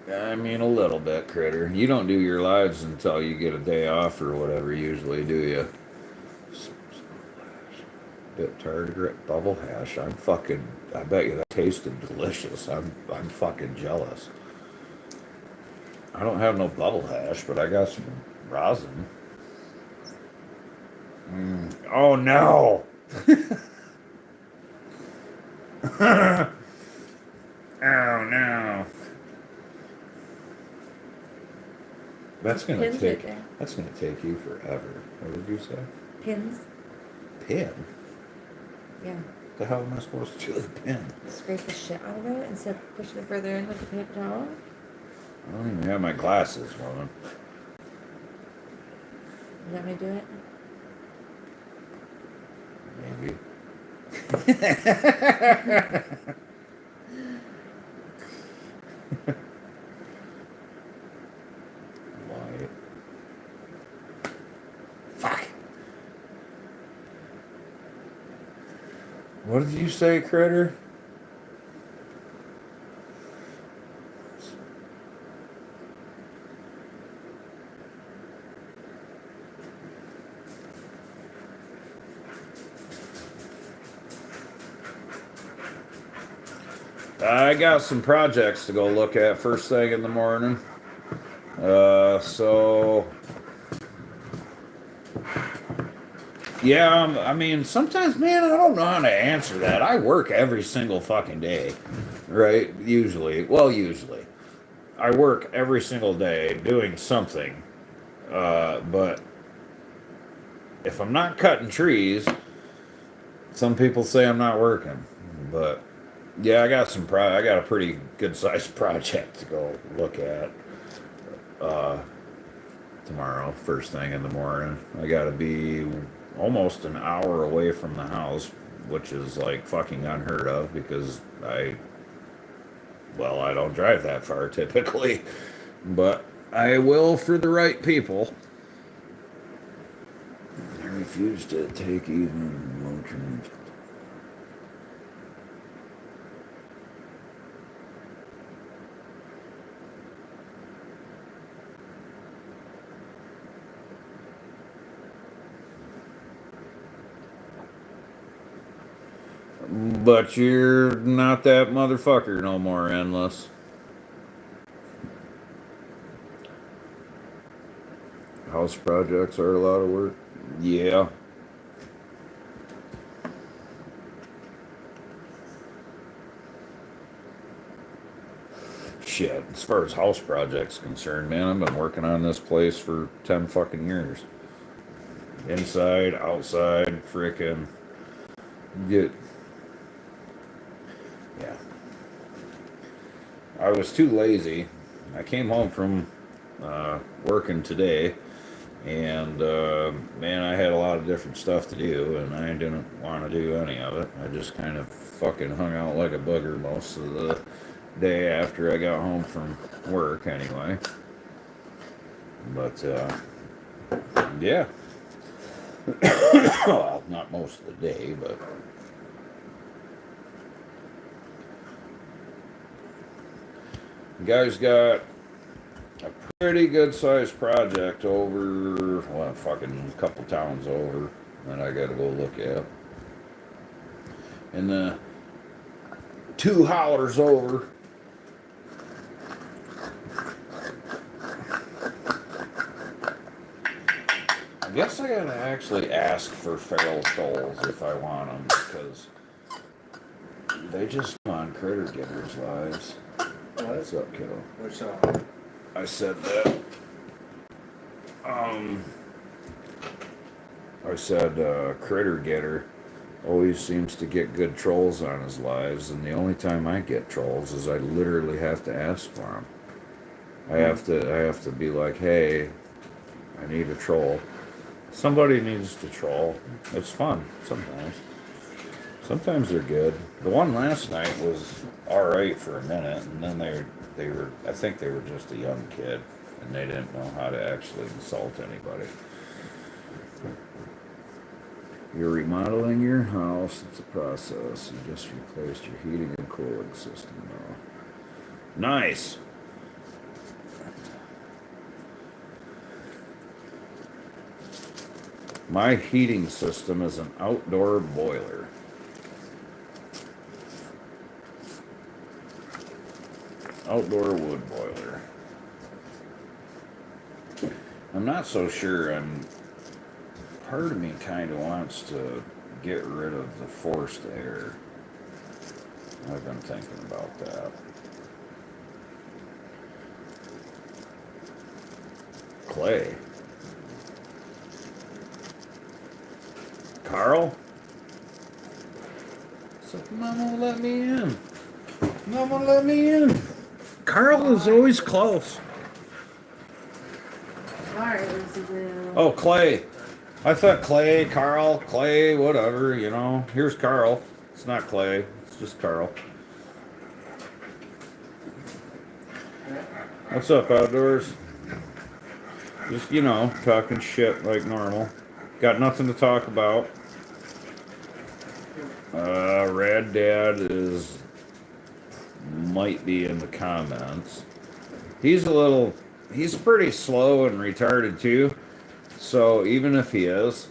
I mean, a little bit, critter. You don't do your lives until you get a day off or whatever. Usually, do you? Bit target bubble hash. I'm fucking. I bet you that tasted delicious. I'm fucking jealous. I don't have no bubble hash, but I got some rosin. Oh no! Oh no! That's gonna Pins take. right there. That's gonna take you forever. What did you say? Pins. Pin? Yeah. The hell am I supposed to do with a pin? Scrape the shit out of it instead of pushing it further in with the paper towel. I don't even have my glasses, woman. You want me to do it? Maybe. Why? Fuck. What did you say, critter? I got some projects to go look at first thing in the morning. So yeah, I mean, sometimes, man, I don't know how to answer that. I work every single fucking day, right? Usually, I work every single day doing something. But if I'm not cutting trees, some people say I'm not working. But yeah, I got I got a pretty good sized project to go look at tomorrow, first thing in the morning. I gotta be almost an hour away from the house, which is like fucking unheard of because I don't drive that far typically, but I will for the right people. I refuse to take even motion. But you're not that motherfucker no more, Endless. House projects are a lot of work. Yeah. Shit, as far as house projects concerned, man, I've been working on this place for 10 fucking years. Inside, outside, frickin' get. Yeah. I was too lazy. I came home from working today, and man, I had a lot of different stuff to do, and I didn't want to do any of it. I just kind of fucking hung out like a bugger most of the day after I got home from work, anyway. But yeah. Well, not most of the day, but. Guy's got a pretty good sized project over, well, fucking a couple towns over that I gotta go look at. And the 2 hollers over. I guess I gotta actually ask for feral trolls if I want them, because they just go on Critter Getters lives. What's up, kiddo? What's up? I said that. I said Critter Getter always seems to get good trolls on his lives, and the only time I get trolls is I literally have to ask for them. I have to be like, hey, I need a troll. Somebody needs to troll. It's fun sometimes. Sometimes they're good. The one last night was all right for a minute, and then they were I think they were just a young kid, and they didn't know how to actually insult anybody. You're remodeling your house. It's a process. You just replaced your heating and cooling system now. Nice. My heating system is an outdoor boiler. Outdoor wood boiler. I'm not so sure. Part of me kind of wants to get rid of the forced air. I've been thinking about that. Clay. Carl? So Mom won't let me in. Mom won't let me in. Carl is always close. Sorry, Isabel. Oh, Clay. I thought Clay, Carl, Clay, whatever, you know. Here's Carl. It's not Clay. It's just Carl. What's up, Outdoors? Just, you know, talking shit like normal. Got nothing to talk about. Rad Dad might be in the comments. He's pretty slow and retarded too. So even if he is,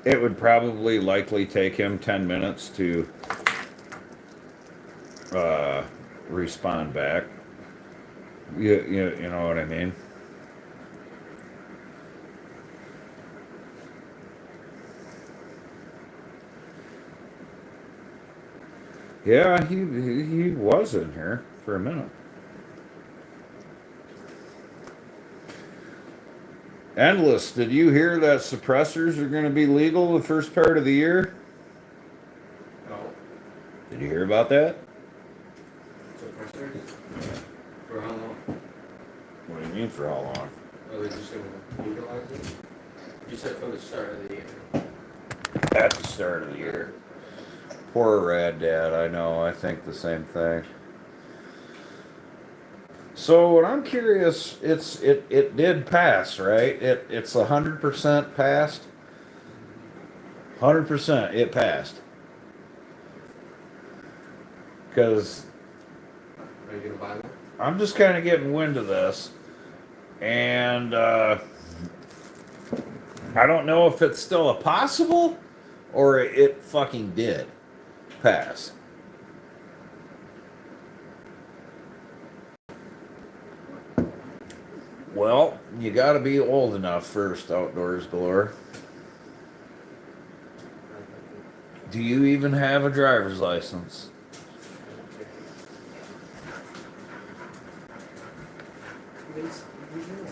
it would probably likely take him 10 minutes to respond back. You know what I mean? Yeah, he was in here for a minute. Endless, did you hear that suppressors are going to be legal the first part of the year? No. Did you hear about that? Suppressors? For how long? What do you mean for how long? Are they just gonna legalize it? You said for the start of the year. At the start of the year. Poor Rad Dad, I know, I think the same thing. So what I'm curious, it did pass, right? It's 100% passed. 100% it passed. Because Are you gonna buy one? I'm just kind of getting wind of this, and I don't know if it's still a possible or it fucking did pass. Well, you got to be old enough first, Outdoors Galore. Do you even have a driver's license?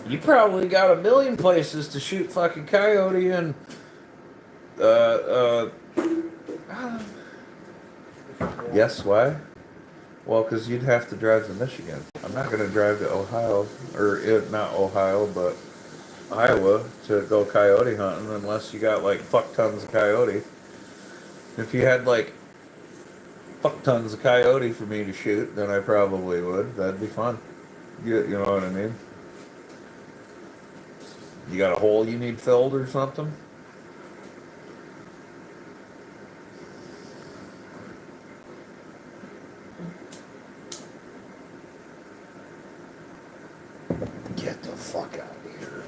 You probably got a million places to shoot fucking coyote and yes, why? Well, because you'd have to drive to Michigan. I'm not going to drive to Ohio, or not Ohio, but Iowa to go coyote hunting unless you got like fuck tons of coyote. If you had like fuck tons of coyote for me to shoot, then I probably would. That'd be fun. You know what I mean? You got a hole you need filled or something? Get the fuck out of here.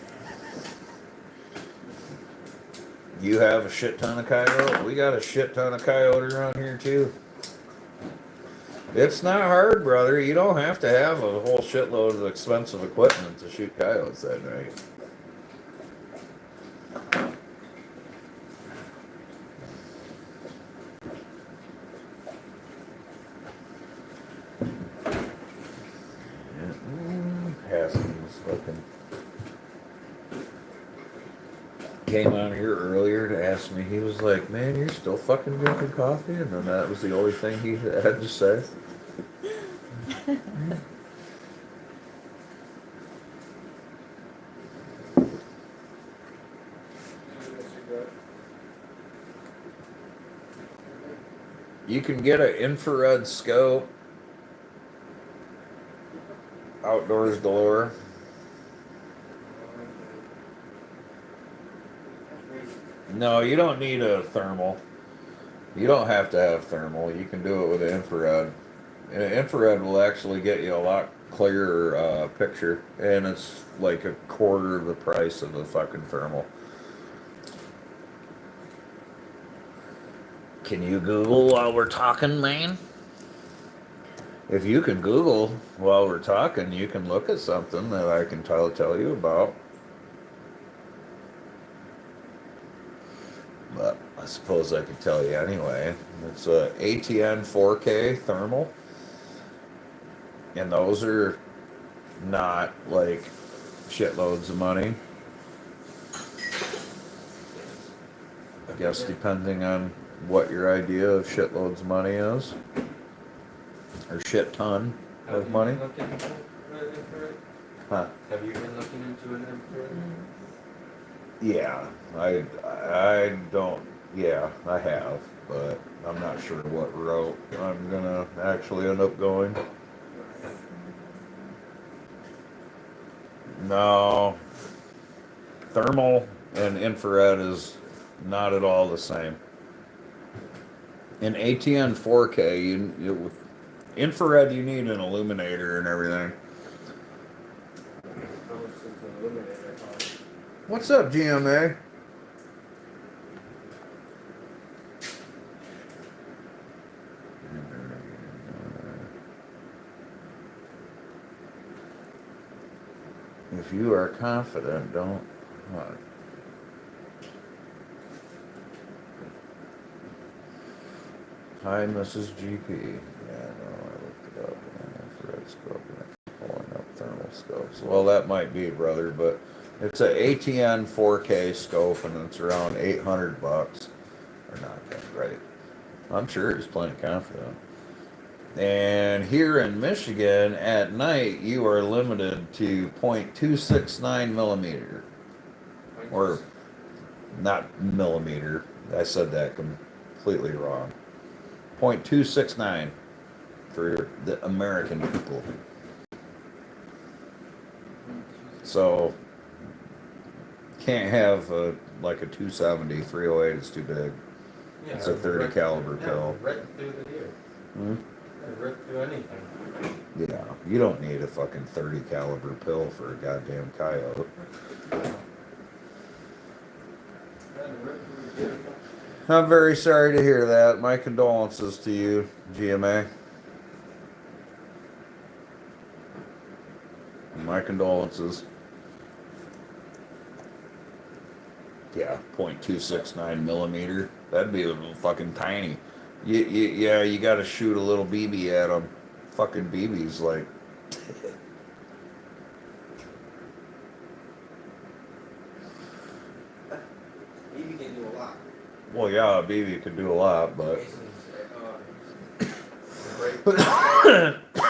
You have a shit ton of coyote? We got a shit ton of coyote around here too. It's not hard, brother. You don't have to have a whole shitload of expensive equipment to shoot coyotes that night. Haskins fucking came on here earlier to ask me. He was like, "Man, you're still fucking drinking coffee?" And then that was the only thing he had to say. You can get an infrared scope. Outdoors Galore. No, you don't need a thermal. You don't have to have thermal. You can do it with an infrared. And an infrared will actually get you a lot clearer picture. And it's like a quarter of the price of a fucking thermal. Can you Google while we're talking, man? If you can Google while we're talking, you can look at something that I can tell you about. But I suppose I could tell you anyway. It's a ATN 4K thermal. And those are not like shitloads of money. I guess depending on what your idea of shitloads of money is. Or shit ton of money. Have you been looking into an infrared? Huh. Have you been looking into an infrared? Yeah, I don't. Yeah, I have, but I'm not sure what route I'm gonna actually end up going. No, thermal and infrared is not at all the same. In ATN 4K, with infrared, you need an illuminator and everything. How much does the illuminator cost? What's up, GMA? If you are confident, don't hunt. Hi, Mrs. GP. Yeah, no, I looked it up. Infrared scope. Pulling up thermal scopes. Well, that might be, brother, but it's a ATN 4K scope, and it's around $800. Or not that right? I'm sure he's plenty confident. And here in Michigan, at night, you are limited to .269 millimeter. Or, not millimeter. I said that completely wrong. .269 for the American people. So, can't have like a 270, 308 is too big. Yeah, It's a 30 right- caliber yeah, pill. Right through the deer. Hmm? Right through anything. Yeah, you don't need a fucking 30 caliber pill for a goddamn coyote. I'm very sorry to hear that. My condolences to you, GMA. My condolences. Yeah, .269 millimeter. That'd be a little fucking tiny. Yeah, you gotta shoot a little BB at them. Fucking BB's like. BB can do a lot. Well, yeah, a BB could do a lot, but.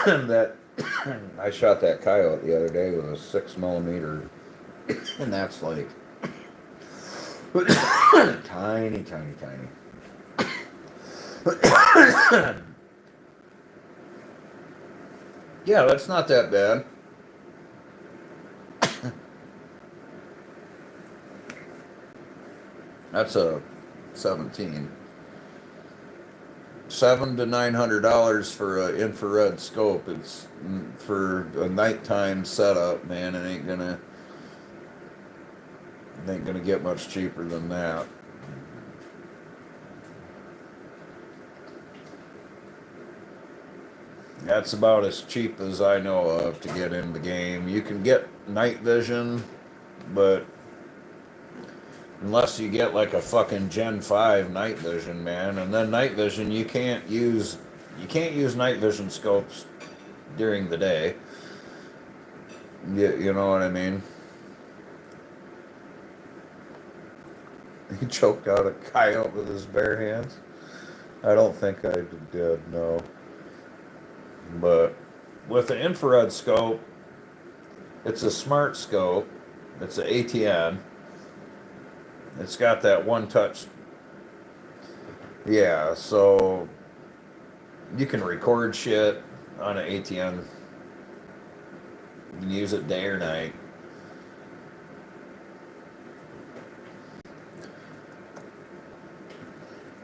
That. I shot that coyote the other day with a 6 millimeter, and that's like. Tiny, tiny, tiny. Yeah, that's not that bad. That's a 17. $700 to $900 for an infrared scope. It's for a nighttime setup, man. It ain't gonna get much cheaper than that. That's about as cheap as I know of to get in the game. You can get night vision, but unless you get like a fucking Gen 5 night vision, man, and then night vision you can't use night vision scopes during the day. You know what I mean? He choked out a coyote with his bare hands. I don't think I did, no. But with the infrared scope, it's a smart scope. It's an ATN. It's got that one touch. Yeah, so you can record shit on an ATN. You can use it day or night.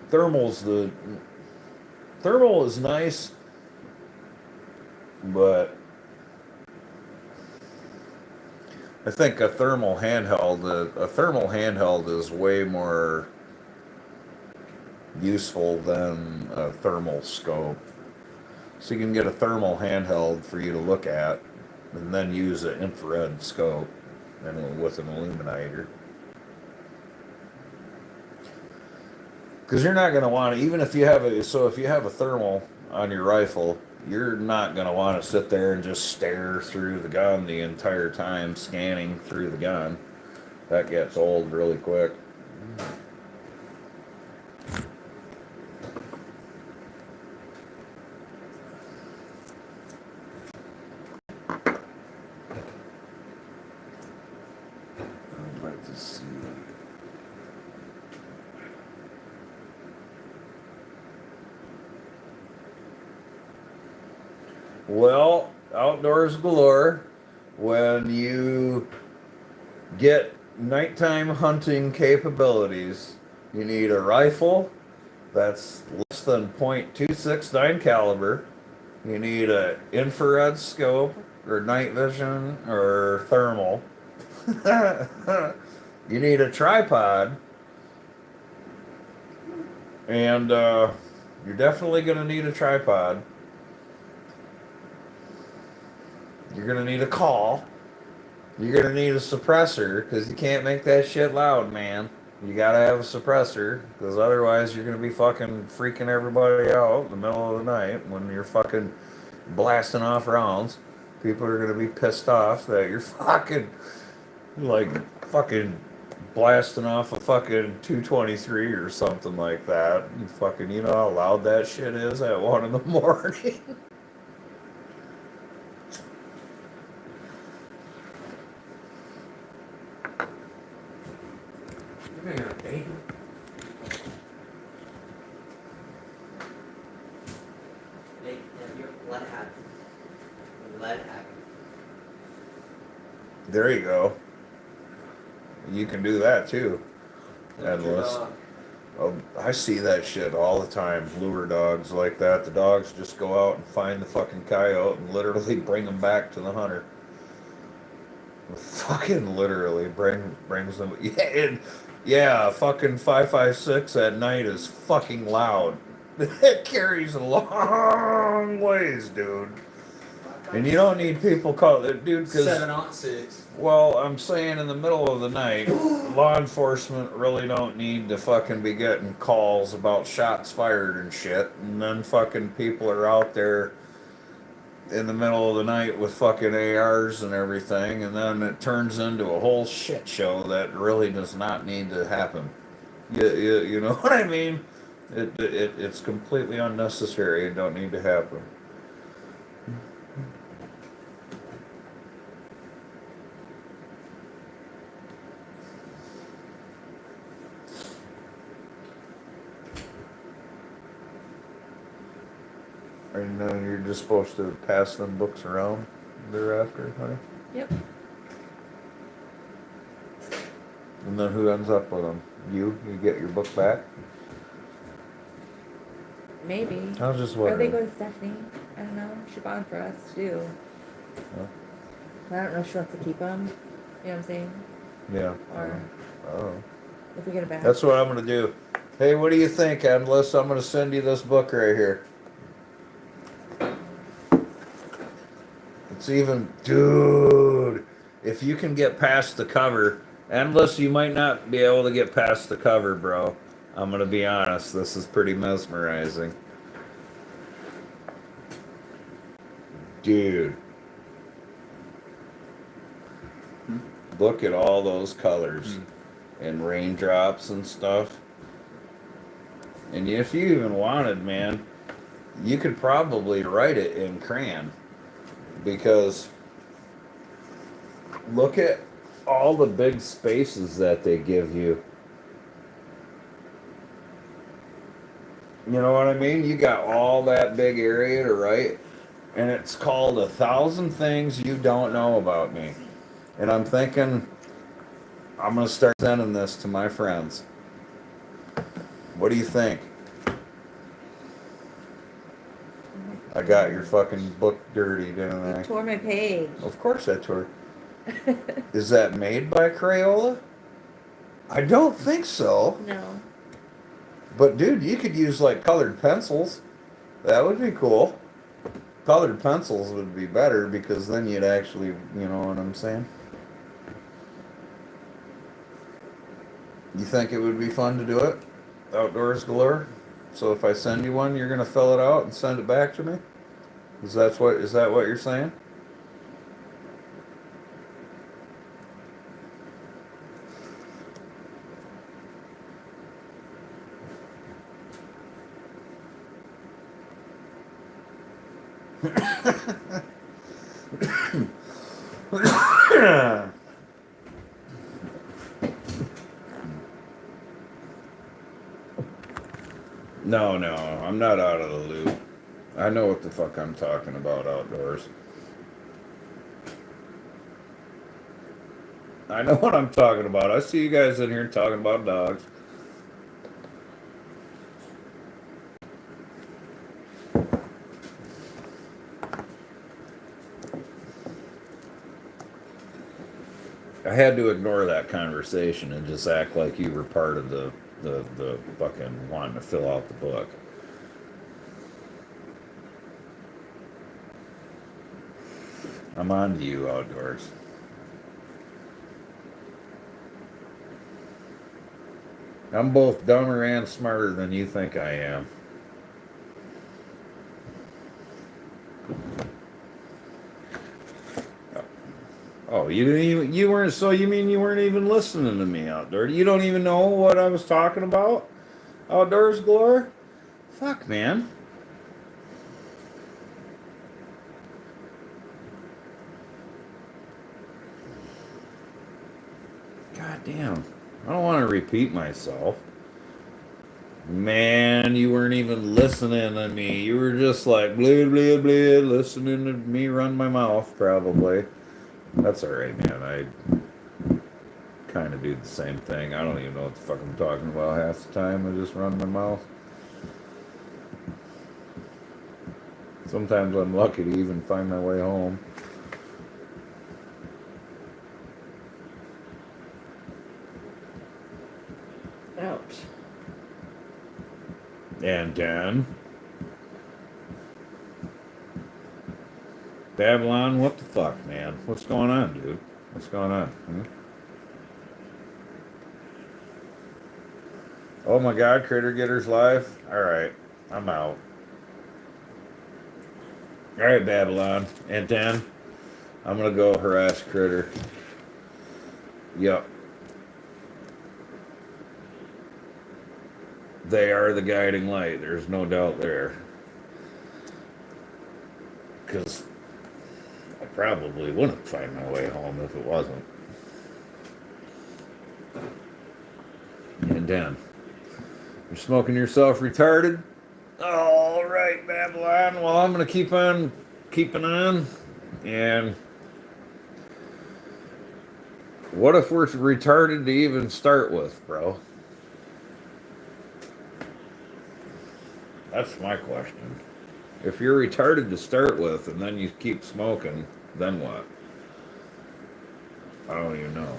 Thermal is nice, but I think a thermal handheld is way more useful than a thermal scope. So you can get a thermal handheld for you to look at, and then use an infrared scope and with an illuminator. Because you're not going to want to, even if you have if you have a thermal on your rifle, you're not going to want to sit there and just stare through the gun the entire time, scanning through the gun. That gets old really quick. I'd like to see. Well, outdoors galore. When you get nighttime hunting capabilities, you need a rifle that's less than .269 caliber. You need an infrared scope or night vision or thermal. You need a tripod. And you're definitely going to need a tripod. You're going to need a call. You're gonna need a suppressor because you can't make that shit loud, man. You gotta have a suppressor because otherwise you're gonna be fucking freaking everybody out in the middle of the night when you're fucking blasting off rounds. People are gonna be pissed off that you're fucking like fucking blasting off a fucking 223 or something like that. And fucking, you know how loud that shit is at 1 in the morning. You're gonna get a baby. Hey, let it happen. Let it happen. There you go. You can do that too. Endless. Oh, I see that shit all the time. Lure dogs like that. The dogs just go out and find the fucking coyote and literally bring them back to the hunter. Fucking literally brings them. Yeah, yeah. Fucking 5.56 at night is fucking loud. It carries a long ways, dude. And you don't need people call it, dude, because 7-6. well, I'm saying in the middle of the night, law enforcement really don't need to fucking be getting calls about shots fired and shit. And then fucking people are out there in the middle of the night with fucking ARs and everything. And then it turns into a whole shit show that really does not need to happen. You know what I mean? It's completely unnecessary. It don't need to happen. And then you're just supposed to pass them books around thereafter, honey? Yep. And then who ends up with them? You get your book back? Maybe. I was just Or they wondering. go to Stephanie. I don't know. She bought them for us too. Huh? I don't know if she wants to keep them. You know what I'm saying? Yeah. Or Oh. if we get it back. That's what I'm gonna do. Hey, what do you think, Endless? I'm gonna send you this book right here. It's even, dude. If you can get past the cover, Endless, you might not be able to get past the cover, bro. I'm gonna be honest. This is pretty mesmerizing, dude. Look at all those colors and raindrops and stuff. And if you even wanted, man, you could probably write it in crayon. Because look at all the big spaces that they give you. You know what I mean? You got all that big area to write. And it's called 1,000 Things You Don't Know About Me. And I'm thinking, I'm going to start sending this to my friends. What do you think? I got your fucking book dirty, didn't I? You tore my page. Of course I tore. Is that made by Crayola? I don't think so. No. But dude, you could use like colored pencils. That would be cool. Colored pencils would be better because then you'd actually, you know what I'm saying? You think it would be fun to do it? Outdoors Galore? So if I send you one, you're gonna fill it out and send it back to me? Is that what you're saying? No, I'm not out of the loop. I know what the fuck I'm talking about outdoors. I know what I'm talking about. I see you guys in here talking about dogs. I had to ignore that conversation and just act like you were part of the fucking wanting to fill out the book. I'm on to you, outdoors. I'm both dumber and smarter than you think I am. Oh, you didn't even, you weren't, so you mean you weren't even listening to me outdoors? You don't even know what I was talking about? Outdoors Galore? Fuck, man. God damn. I don't want to repeat myself. Man, you weren't even listening to me. You were just like, blah, blah, blah, listening to me run my mouth, probably. That's alright, man. I kind of do the same thing. I don't even know what the fuck I'm talking about half the time. I just run my mouth. Sometimes I'm lucky to even find my way home. Ouch. And then Babylon, what the fuck, man? What's going on, dude? What's going on? Oh my god, Critter Getters live? Alright, I'm out. Alright, Babylon. And then I'm gonna go harass Critter. Yep. They are the guiding light. There's no doubt there. Because I probably wouldn't find my way home if it wasn't. And then, you're smoking yourself retarded? All right, Babylon. Well, I'm going to keep on keeping on. And what if we're retarded to even start with, bro? That's my question. If you're retarded to start with and then you keep smoking, then what? I don't even know.